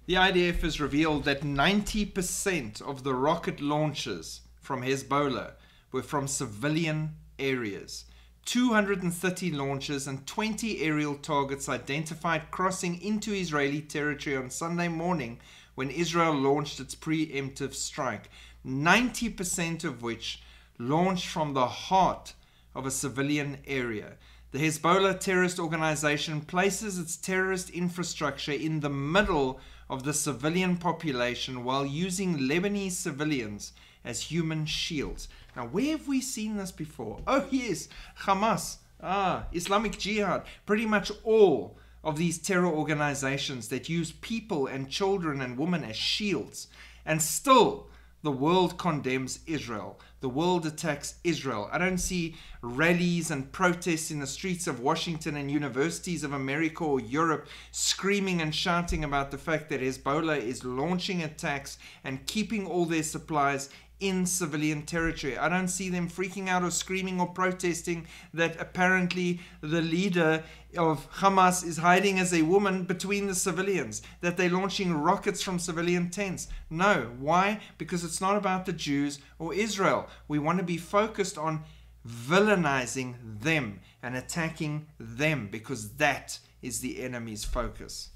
The IDF has revealed that 90% of the rocket launches from Hezbollah were from civilian areas. 230 launches and 20 aerial targets identified crossing into Israeli territory on Sunday morning when Israel launched its preemptive strike, 90% of which launched from the heart of a civilian area. The Hezbollah terrorist organization places its terrorist infrastructure in the middle of the civilian population while using Lebanese civilians as human shields. Now, where have we seen this before? Oh yes, Hamas, Islamic Jihad, pretty much all of these terror organizations that use people and children and women as shields. And still, the world condemns Israel. The world attacks Israel. I don't see rallies and protests in the streets of Washington and universities of America or Europe screaming and shouting about the fact that Hezbollah is launching attacks and keeping all their supplies in civilian territory. I don't see them freaking out or screaming or protesting that apparently the leader of Hamas is hiding as a woman between the civilians, that they're launching rockets from civilian tents. No. Why? Because it's not about the Jews or Israel. We want to be focused on villainizing them and attacking them, because that is the enemy's focus.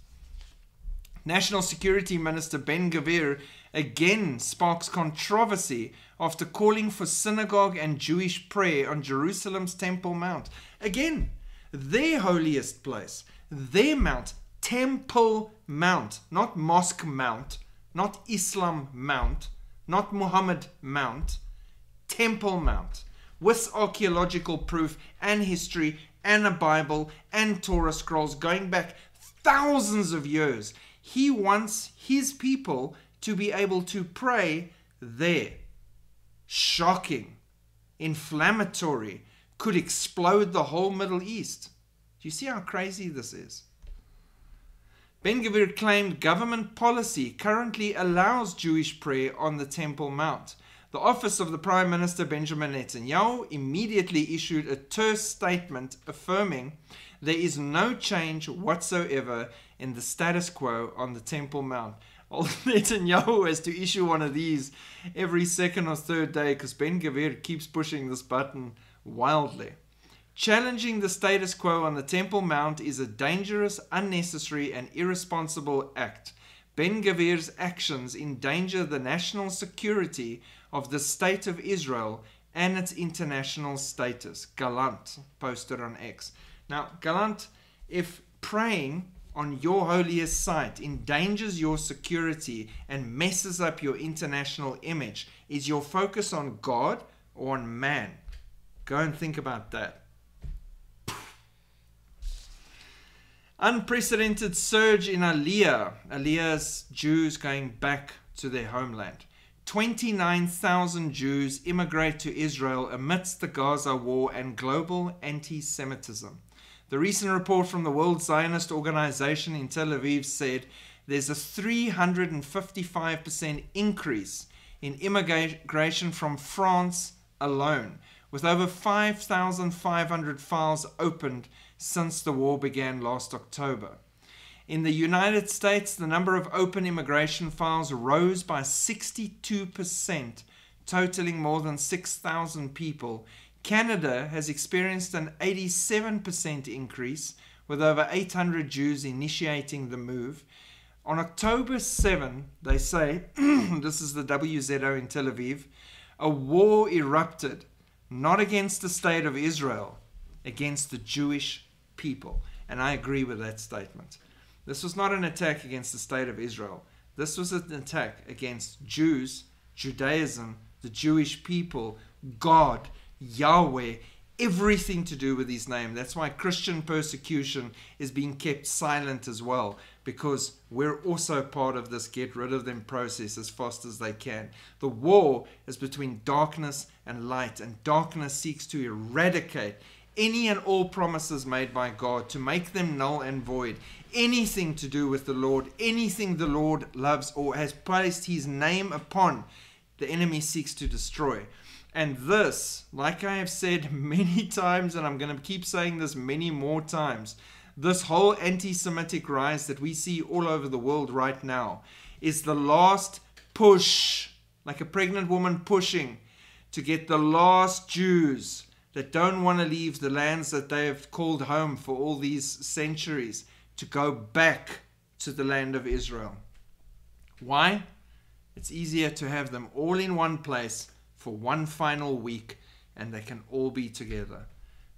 National Security Minister Ben-Gvir again sparks controversy after calling for synagogue and Jewish prayer on Jerusalem's Temple Mount. Again, their holiest place, their mount, Temple Mount, not Mosque Mount, not Islam Mount, not Muhammad Mount, Temple Mount, with archaeological proof and history and a Bible and Torah scrolls going back thousands of years. He wants his people to be able to pray there. Shocking, inflammatory, could explode the whole Middle East. Do you see how crazy this is? Ben-Gvir claimed government policy currently allows Jewish prayer on the Temple Mount. The office of the Prime Minister Benjamin Netanyahu immediately issued a terse statement affirming there is no change whatsoever in the status quo on the Temple Mount. Old Netanyahu has to issue one of these every second or third day because Ben-Gvir keeps pushing this button wildly. Challenging the status quo on the Temple Mount is a dangerous, unnecessary and irresponsible act. Ben-Gvir's actions endanger the national security of the State of Israel and its international status. Gallant posted on X. Now, Gallant, if praying on your holiest site endangers your security and messes up your international image, is your focus on God or on man? Go and think about that. Unprecedented surge in Aliyah. Aliyah's Jews going back to their homeland. 29,000 Jews immigrate to Israel amidst the Gaza war and global anti-Semitism. The recent report from the World Zionist Organization in Tel Aviv said there's a 355% increase in immigration from France alone, with over 5,500 files opened since the war began last October. In the United States, the number of open immigration files rose by 62%, totaling more than 6,000 people. Canada has experienced an 87% increase, with over 800 Jews initiating the move. On October 7, they say, this is the WZO in Tel Aviv, a war erupted, not against the state of Israel, against the Jewish people. And I agree with that statement. This was not an attack against the state of Israel. This was an attack against Jews, Judaism, the Jewish people, God, Yahweh, everything to do with his name. That's why Christian persecution is being kept silent as well, because we're also part of this get rid of them process as fast as they can. The war is between darkness and light, and darkness seeks to eradicate any and all promises made by God, to make them null and void. Anything to do with the Lord, anything the Lord loves or has placed his name upon, the enemy seeks to destroy. And this, like I have said many times, and I'm going to keep saying this many more times, This whole anti-Semitic rise that we see all over the world right now is the last push, like a pregnant woman pushing to get the last Jews that don't want to leave the lands that they have called home for all these centuries to go back to the land of Israel. Why? It's easier to have them all in one place for one final week, and they can all be together.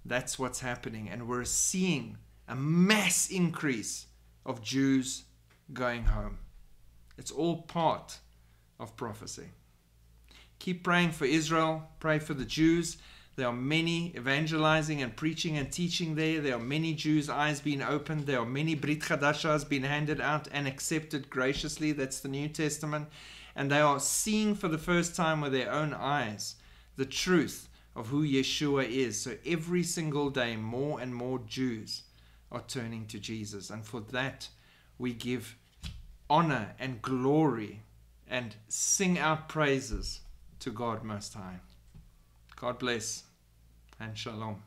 That's what's happening, and we're seeing a mass increase of Jews going home. It's all part of prophecy. Keep praying for Israel. Pray for the Jews. There are many evangelizing and preaching and teaching there. There are many Jews' eyes being opened. There are many Brit Chadashahs being handed out and accepted graciously. That's the New Testament. And they are seeing for the first time with their own eyes the truth of who Yeshua is. So every single day, more and more Jews are turning to Jesus. And for that, we give honor and glory and sing out praises to God Most High. God bless and shalom.